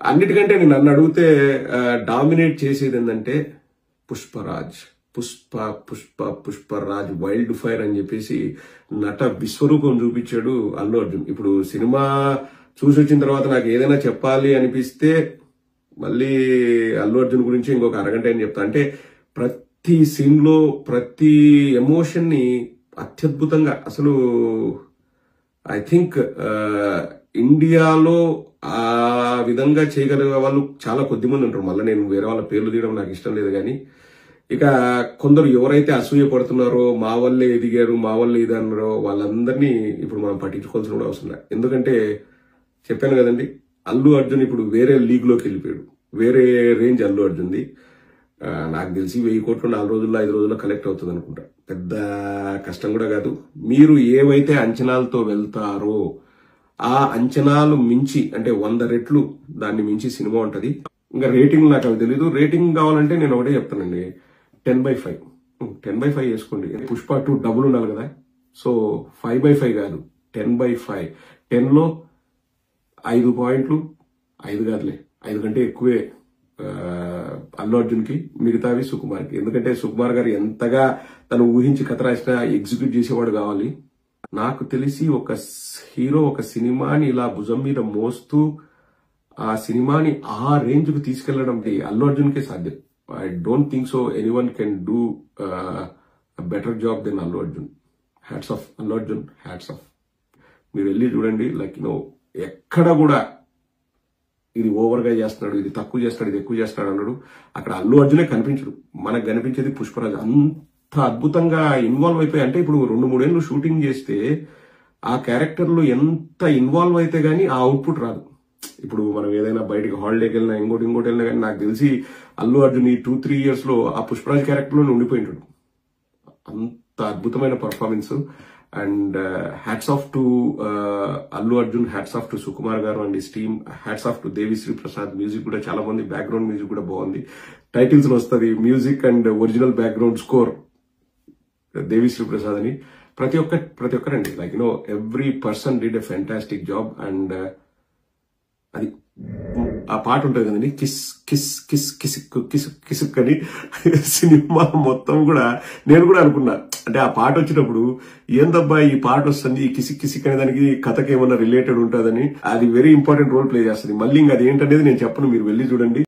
అన్నిటికంటే నేను నన్ను అడిగితే డామినేట్ చేసేది ఏంటంటే పుష్పరాజ్. పుష్పరాజ్ వైల్డ్ ఫైర్ అని చెప్పేసి నట విశ్వరూపం చూపించాడు అల్లు అర్జున్. ఇప్పుడు సినిమా చూసి వచ్చిన తర్వాత నాకు ఏదైనా చెప్పాలి అనిపిస్తే మళ్ళీ అల్లు అర్జున్ గురించి ఇంకొక అరగంట అని చెప్తా. అంటే ప్రతి సీన్ లో ప్రతి ఎమోషన్ ని అత్యద్భుతంగా, అసలు ఐ థింక్ ఇండియాలో ఆ విధంగా చేయగలిగే వాళ్ళు చాలా కొద్ది మంది ఉంటారు. మళ్ళీ నేను వేరే వాళ్ళ పేర్లు తీయడం నాకు ఇష్టం లేదు కానీ, ఇక కొందరు ఎవరైతే అసూయ పడుతున్నారో, మా వల్లే ఎదిగారు, మా వల్లే ఇది అన్నారో, వాళ్ళందరినీ ఇప్పుడు మనం పట్టించుకోవాల్సిన కూడా అవసరం లేదు. ఎందుకంటే చెప్పాను కదండి, అల్లు అర్జున్ ఇప్పుడు వేరే లీగ్ లోకి వెళ్ళిపోయాడు. వేరే రేంజ్ అల్లు అర్జున్ది. నాకు తెలిసి 1000 కోట్లు 4 రోజుల్లో 5 రోజుల్లో కలెక్ట్ అవుతుంది అనుకుంటా. పెద్ద కష్టం కూడా కాదు. మీరు ఏవైతే అంచనాలతో వెళ్తారో ఆ అంచనాలు మించి, అంటే 100 రెట్లు దాన్ని మించి సినిమా ఉంటది. ఇంకా రేటింగ్ నాకు అవి తెలీదు. రేటింగ్ కావాలంటే నేను ఒకటే చెప్తానండి, 10/5. 10/5 వేసుకోండి. పుష్ప 2 డబుల్ ఉండాలి కదా, సో 5/5 కాదు 10/5. 10లో 5 పాయింట్లు, 5 కాదులే 5 కంటే ఎక్కువే అల్లు అర్జున్ కి, మిగతావి సుకుమార్ కి. ఎందుకంటే సుకుమార్ గారు ఎంతగా తను ఊహించి కథ రాసినా ఎగ్జిక్యూట్ చేసేవాడు కావాలి. నాకు తెలిసి ఒక హీరో ఒక సినిమాని ఇలా భుజం మీద మోస్తూ ఆ సినిమాని ఆ రేంజ్ కు తీసుకెళ్లడం అల్లు అర్జున్ కే సాధ్యం. I don't think so anyone can do better job than Allu Arjun. Hats off Allu Arjun, hats off. మీరు వెళ్ళి చూడండి, లైక్ ఎక్కడ కూడా ఇది ఓవర్ గా చేస్తున్నాడు, ఇది తక్కువ చేస్తాడు, ఇది ఎక్కువ చేస్తాడు అన్నాడు. అక్కడ అల్లు అర్జునే కనిపించడు. మనకు కనిపించేది పుష్పరాజ్. అంత అద్భుతంగా ఇన్వాల్వ్ అయిపోయి, అంటే ఇప్పుడు 2-3 ఏళ్ళు షూటింగ్ చేస్తే ఆ క్యారెక్టర్ లో ఎంత ఇన్వాల్వ్ అయితే గానీ ఆ అవుట్పుట్ రాదు. ఇప్పుడు మనం ఏదైనా బయటకు హాలిడేకి వెళ్ళినా ఇంకోటి వెళ్ళినా కానీ నాకు తెలిసి అల్లు అర్జున్ ఈ 2-3 ఇయర్స్ లో ఆ పుష్పరాజ్ క్యారెక్టర్ లో ఉండిపోయింటాడు. అంత అద్భుతమైన performance. And hats off to Allu Arjun, hats off to Sukumar గారు and his team, hats off to Devi Sri Prasad. Music కూడా చాలా బాగుంది, బ్యాక్గ్రౌండ్ మ్యూజిక్ కూడా బాగుంది. టైటిల్స్ లో వస్తుంది music and original background score Devi Sri Prasad అని. ప్రతి ఒక్కరండి, like every person did a fantastic job. And అది ఆ పాట ఉంటుంది కదండి, kiss kiss kiss Kissik Kissik Kissik అని. సినిమా మొత్తం కూడా నేను కూడా అనుకున్నా, అంటే ఆ పాట వచ్చినప్పుడు ఏందబ్బా ఈ పాట వస్తుంది, ఈ కిసిక్ కిసిక్ అనే దానికి కథకి ఏమన్నా రిలేటెడ్ ఉంటుందని. అది వెరీ ఇంపార్టెంట్ రోల్ ప్లే చేస్తుంది. మళ్ళీ ఇంకా అది ఏంటనేది నేను చెప్పను, మీరు వెళ్ళి చూడండి.